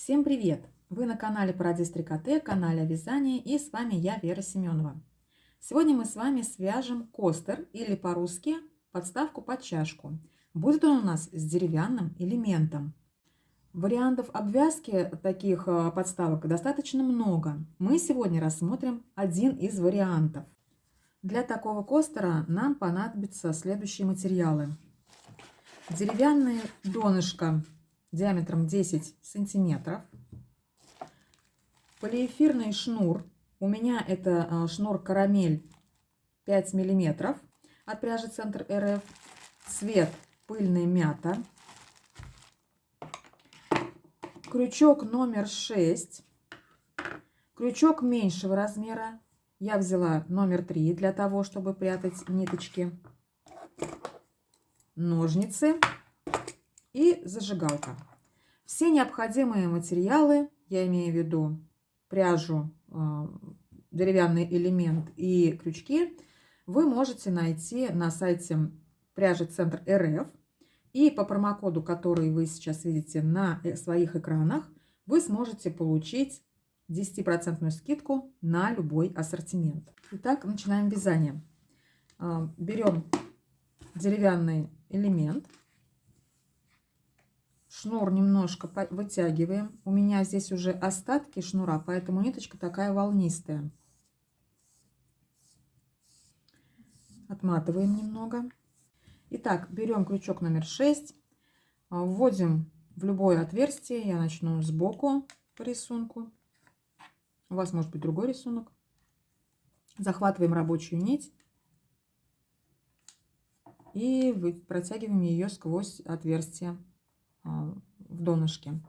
Всем привет! Вы на канале Парадис Трикоте, канале о вязании, и с вами я, Вера Семенова. Сегодня мы с вами свяжем костер, или по-русски подставку под чашку. Будет он у нас с деревянным элементом. Вариантов обвязки таких подставок достаточно много. Мы сегодня рассмотрим один из вариантов. Для такого костера нам понадобятся следующие материалы. Деревянное донышко диаметром 10 сантиметров. Полиэфирный шнур. У меня это шнур карамель 5 миллиметров от пряжи Центр РФ. Цвет пыльная мята. Крючок номер 6. Крючок меньшего размера. Я взяла номер 3 для того, чтобы прятать ниточки. Ножницы и зажигалка. Все необходимые материалы, я имею в виду пряжу, деревянный элемент и крючки, вы можете найти на сайте пряжи Центр РФ. И по промокоду, который вы сейчас видите на своих экранах, вы сможете получить 10% скидку на любой ассортимент. Итак, начинаем вязание. Берем деревянный элемент. Шнур немножко вытягиваем. У меня здесь уже остатки шнура, поэтому ниточка такая волнистая. Отматываем немного. Итак, берем крючок номер 6, вводим в любое отверстие. Я начну сбоку по рисунку. У вас может быть другой рисунок. Захватываем рабочую нить и протягиваем ее сквозь отверстие в донышке.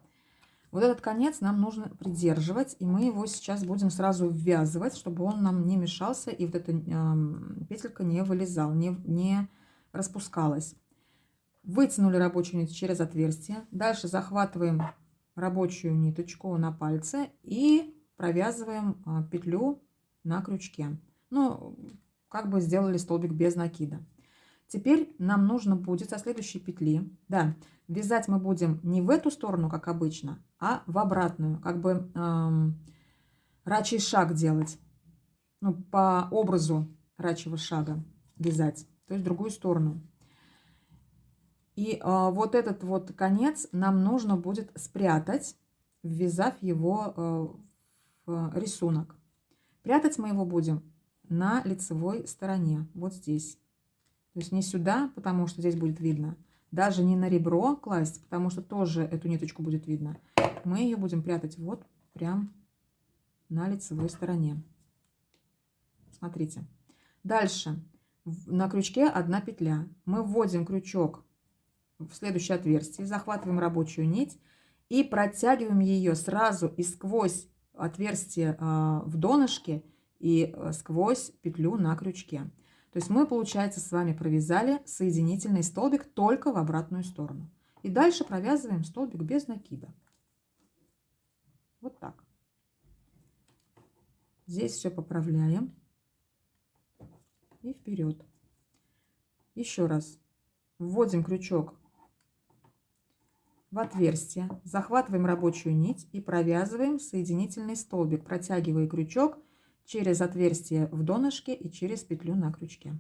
Вот этот конец нам нужно придерживать, и мы его сейчас будем сразу ввязывать, чтобы он нам не мешался и вот эта петелька не вылезала, не распускалась. Вытянули рабочую нить через отверстие. Дальше захватываем рабочую ниточку на пальце и провязываем петлю на крючке. Ну, как бы сделали столбик без накида. Теперь нам нужно будет со следующей петли, да, вязать мы будем не в эту сторону, как обычно, а в обратную, как бы рачий шаг делать, ну, по образу рачьего шага вязать, то есть в другую сторону. И вот этот вот конец нам нужно будет спрятать, ввязав его в рисунок. Прятать мы его будем на лицевой стороне, вот здесь. То есть не сюда, потому что здесь будет видно. Даже не на ребро класть, потому что тоже эту ниточку будет видно. Мы ее будем прятать вот прям на лицевой стороне. Смотрите. Дальше. На крючке одна петля. Мы вводим крючок в следующее отверстие, захватываем рабочую нить и протягиваем ее сразу и сквозь отверстие в донышке и сквозь петлю на крючке. То есть мы, получается, с вами провязали соединительный столбик только в обратную сторону. И дальше провязываем столбик без накида. Вот так. Здесь все поправляем. И вперед. Еще раз. Вводим крючок в отверстие. Захватываем рабочую нить и провязываем соединительный столбик, протягивая крючок через отверстие в донышке и через петлю на крючке.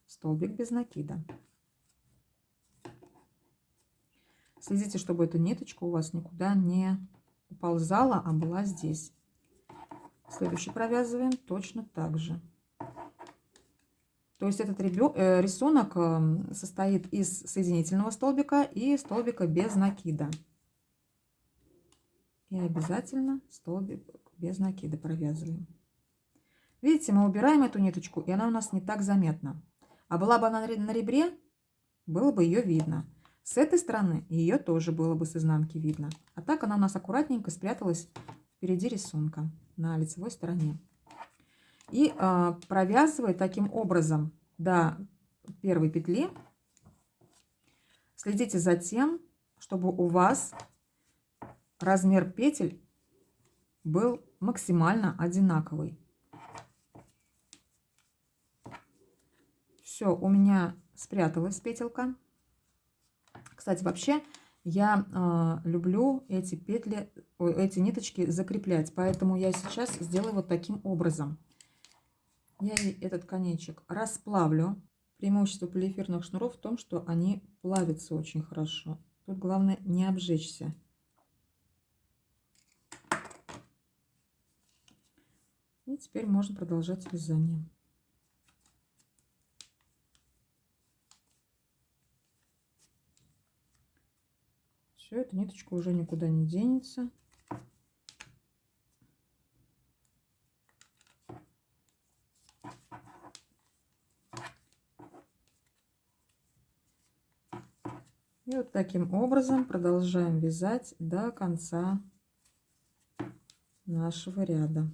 Столбик без накида. Следите, чтобы эта ниточка у вас никуда не уползала, а была здесь. Следующий провязываем точно так же. То есть этот рисунок состоит из соединительного столбика и столбика без накида. И обязательно столбик без накида провязываем. Видите, мы убираем эту ниточку, и она у нас не так заметна. А была бы она на ребре, было бы ее видно. С этой стороны ее тоже было бы с изнанки видно. А так она у нас аккуратненько спряталась впереди рисунка на лицевой стороне. И провязывая таким образом до первой петли, следите за тем, чтобы у вас размер петель был максимально одинаковый. Все, у меня спряталась петелька. Кстати, вообще Я люблю эти петли, эти ниточки закреплять, поэтому я сейчас сделаю вот таким образом. Я этот конечек расплавлю. Преимущество полиэфирных шнуров в том, что они плавятся очень хорошо. Тут главное не обжечься. И теперь можно продолжать вязание. Все, эта ниточка уже никуда не денется. И вот таким образом продолжаем вязать до конца нашего ряда.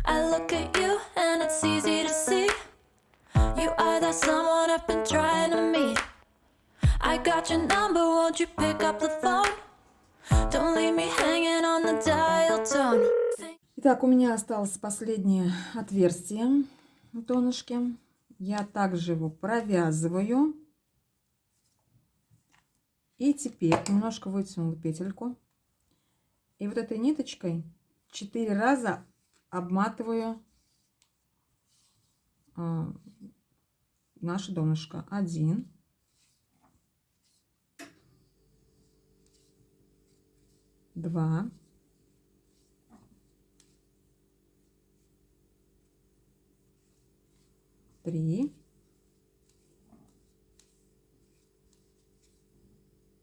I look at you and it's easy to see. You are that someone I've been trying to meet. I got your number, won't you pick up the phone? Don't leave me hanging on the dial tone. Итак, у меня осталось последнее отверстие в донышке. Я также его провязываю. И теперь немножко вытянула петельку. И вот этой ниточкой 4 раза обматываю наше донышко. 1, 2, 3,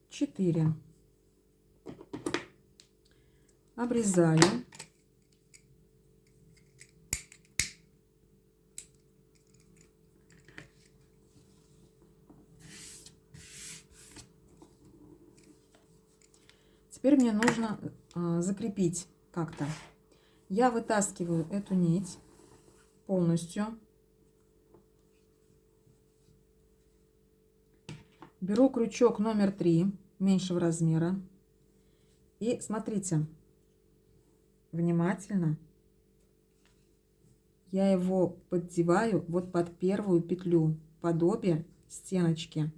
4. Обрезаю. Теперь мне нужно закрепить как-то. Я вытаскиваю эту нить полностью. Беру крючок номер 3 меньшего размера. И смотрите, внимательно. Я его поддеваю вот под первую петлю, под обе стеночки.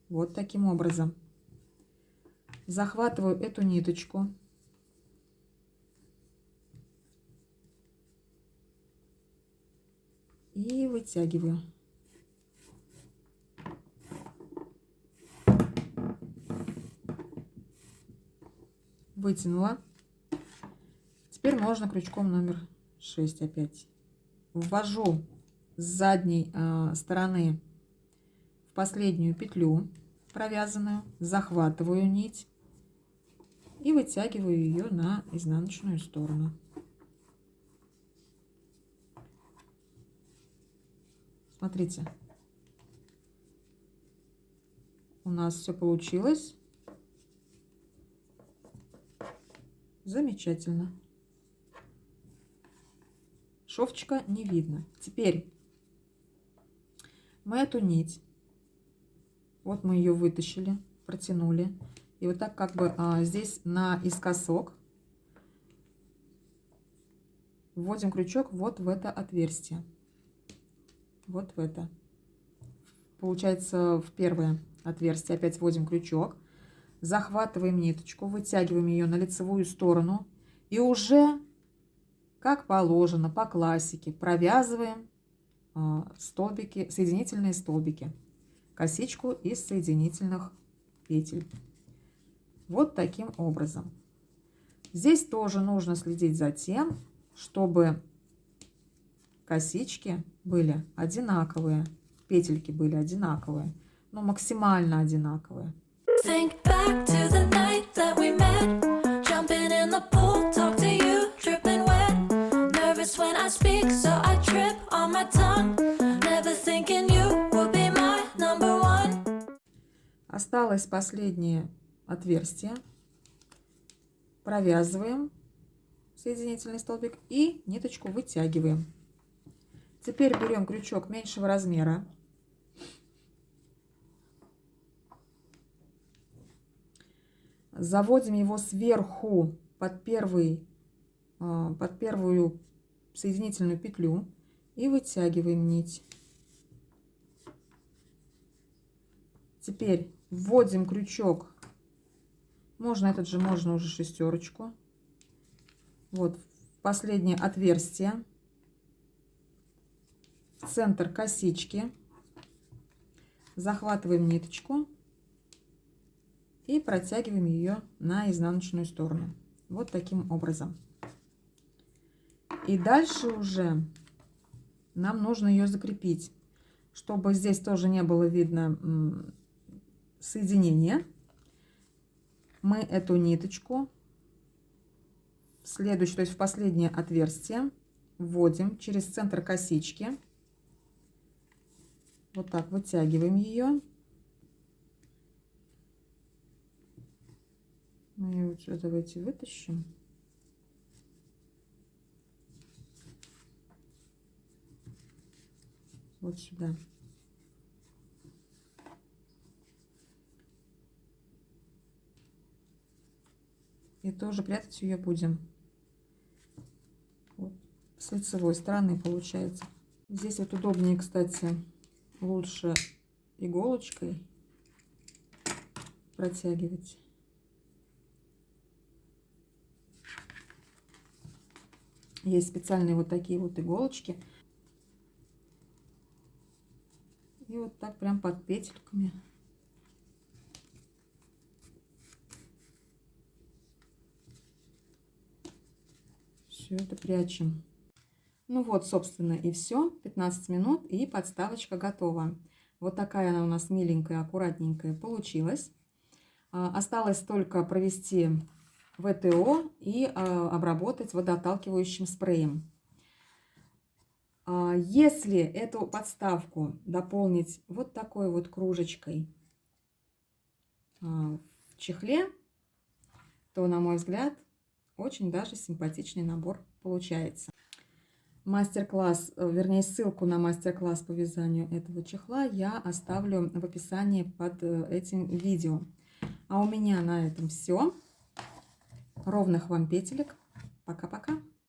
Вот таким образом. Захватываю эту ниточку. И вытягиваю. Вытянула. Теперь можно крючком номер 6 опять. Ввожу с задней стороны в последнюю петлю провязанную, захватываю нить и вытягиваю ее на изнаночную сторону. Смотрите, у нас все получилось. Замечательно. Шовчика не видно. Теперь мы эту нить, вот мы ее вытащили, протянули. И вот так как бы здесь наискосок вводим крючок вот в это отверстие. Вот в это. Получается, в первое отверстие опять вводим крючок. Захватываем ниточку, вытягиваем ее на лицевую сторону. И уже, как положено, по классике, провязываем столбики, соединительные столбики. Косичку из соединительных петель. Вот таким образом. Здесь тоже нужно следить за тем, чтобы косички были одинаковые, петельки были одинаковые, но максимально одинаковые. Осталось последнее отверстие. Провязываем соединительный столбик и ниточку вытягиваем. Теперь берем крючок меньшего размера. Заводим его сверху под первую соединительную петлю и вытягиваем нить. Теперь вводим крючок. Можно этот же, можно уже шестерочку. Вот в последнее отверстие. В центр косички. Захватываем ниточку. И протягиваем ее на изнаночную сторону. Вот таким образом. И дальше уже нам нужно ее закрепить. Чтобы здесь тоже не было видно соединения. Мы эту ниточку в следующее, то есть в последнее отверстие вводим через центр косички. Вот так вытягиваем ее. Мы ее вот сюда давайте вытащим. Вот сюда. И тоже прятать ее будем вот с лицевой стороны, получается. Здесь вот удобнее, кстати, лучше иголочкой протягивать. Есть специальные вот такие вот иголочки. И вот так прям под петельками. Все это прячем. Ну вот, собственно, и все. 15 минут, и подставочка готова. Вот такая она у нас миленькая, аккуратненькая получилась. Осталось только провести ВТО и обработать водоотталкивающим спреем. Если эту подставку дополнить вот такой вот кружечкой в чехле, то, на мой взгляд, очень даже симпатичный набор получается. Мастер-класс, вернее, ссылку на мастер-класс по вязанию этого чехла я оставлю в описании под этим видео. А у меня на этом все. Ровных вам петелек. Пока-пока.